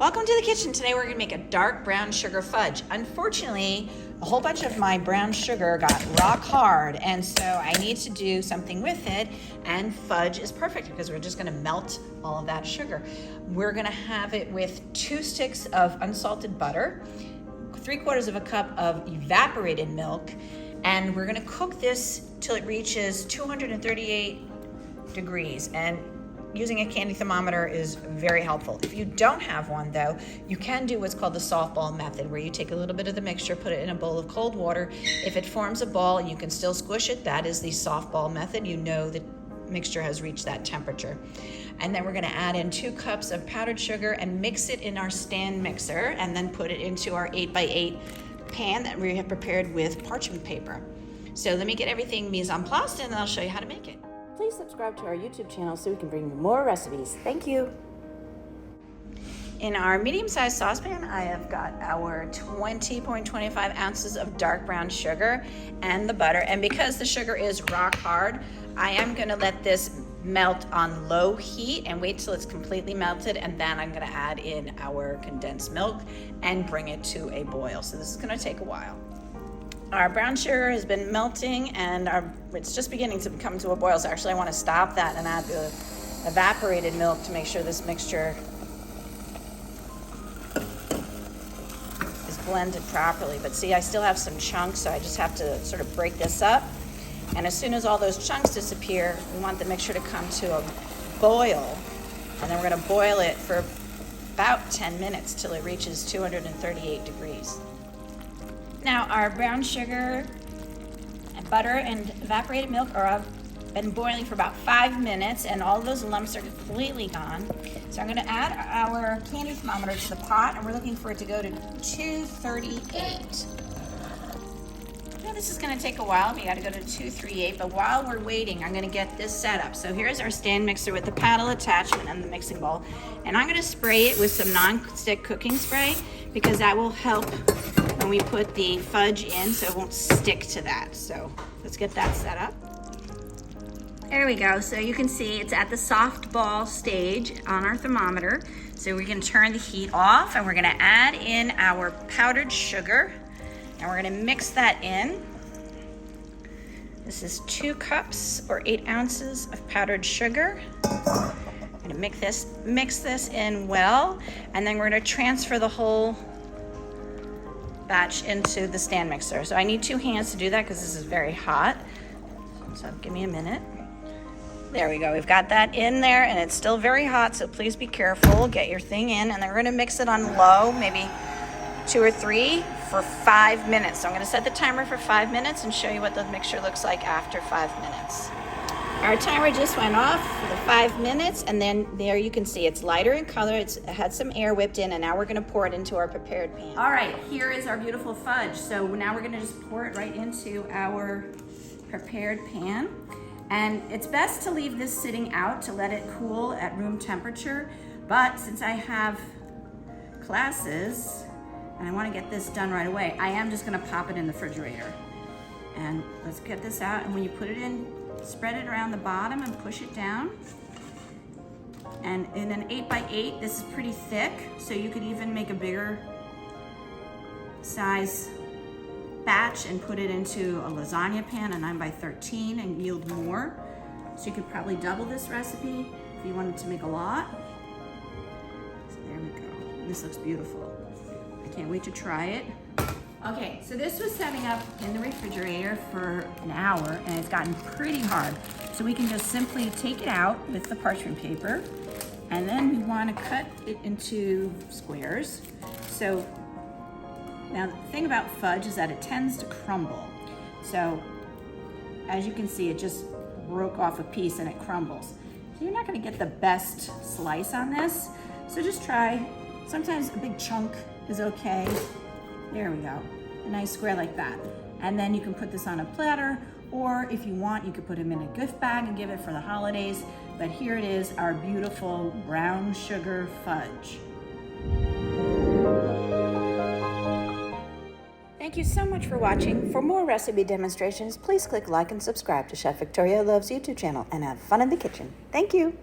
Welcome to the kitchen. Today we're gonna make a dark brown sugar fudge. Unfortunately, a whole bunch of my brown sugar got rock hard, and so I need to do something with it, and fudge is perfect because we're just gonna melt all of that sugar. We're gonna have it with 2 sticks of unsalted butter, 3/4 of a cup of evaporated milk, and we're gonna cook this till it reaches 238 degrees. And using a candy thermometer is very helpful. If you don't have one though, you can do what's called the softball method, where you take a little bit of the mixture, put it in a bowl of cold water. If it forms a ball and you can still squish it, that is the softball method. You know the mixture has reached that temperature. And then we're gonna add in 2 cups of powdered sugar and mix it in our stand mixer, and then put it into our 8x8 pan that we have prepared with parchment paper. So let me get everything mise en place and I'll show you how to make it. Please subscribe to our YouTube channel so we can bring you more recipes. Thank you. In our medium-sized saucepan, I have got our 20.25 ounces of dark brown sugar and the butter. And because the sugar is rock hard, I am gonna let this melt on low heat and wait till it's completely melted, and then I'm gonna add in our condensed milk and bring it to a boil. So this is gonna take a while. Our brown sugar has been melting and it's just beginning to come to a boil. So actually I want to stop that and add the evaporated milk to make sure this mixture is blended properly. But see, I still have some chunks, so I just have to sort of break this up. And as soon as all those chunks disappear, we want the mixture to come to a boil. And then we're going to boil it for about 10 minutes till it reaches 238 degrees. Now our brown sugar and butter and evaporated milk are been boiling for about 5 minutes, and all those lumps are completely gone. So I'm gonna add our candy thermometer to the pot, and we're looking for it to go to 238. Now this is gonna take a while. We gotta go to 238, but while we're waiting, I'm gonna get this set up. So here's our stand mixer with the paddle attachment and the mixing bowl. And I'm gonna spray it with some non-stick cooking spray because that will help when we put the fudge in, so it won't stick to that. So let's get that set up. There we go. So you can see it's at the soft ball stage on our thermometer. So we're gonna turn the heat off and we're gonna add in our powdered sugar, and we're gonna mix that in. This is 2 cups or 8 ounces of powdered sugar. I'm gonna mix this in well, and then we're gonna transfer the whole batch into the stand mixer. So I need 2 hands to do that because this is very hot. So give me a minute. There we go. We've got that in there and it's still very hot, so please be careful. Get your thing in, and then we're gonna mix it on low, maybe 2 or 3 for 5 minutes. So I'm gonna set the timer for 5 minutes and show you what the mixture looks like after 5 minutes. Our timer just went off for the 5 minutes, and then there you can see it's lighter in color. It had some air whipped in, and now we're gonna pour it into our prepared pan. All right, here is our beautiful fudge. So now we're gonna just pour it right into our prepared pan. And it's best to leave this sitting out to let it cool at room temperature. But since I have classes and I wanna get this done right away, I am just gonna pop it in the refrigerator. And let's get this out, and when you put it in, spread it around the bottom and push it down. And in an 8x8, this is pretty thick, so you could even make a bigger size batch and put it into a lasagna pan, a 9x13, and yield more. So you could probably double this recipe if you wanted to make a lot. So there we go. This looks beautiful. I can't wait to try it. Okay, so this was setting up in the refrigerator for an hour, and it's gotten pretty hard. So we can just simply take it out with the parchment paper, and then we want to cut it into squares. So now the thing about fudge is that it tends to crumble. So as you can see, it just broke off a piece and it crumbles. So you're not going to get the best slice on this. So just try. Sometimes a big chunk is okay. There we go, a nice square like that. And then you can put this on a platter, or if you want, you could put them in a gift bag and give it for the holidays. But here it is, our beautiful brown sugar fudge. Thank you so much for watching. For more recipe demonstrations, please click like and subscribe to Chef Victoria Loves YouTube channel, and have fun in the kitchen. Thank you.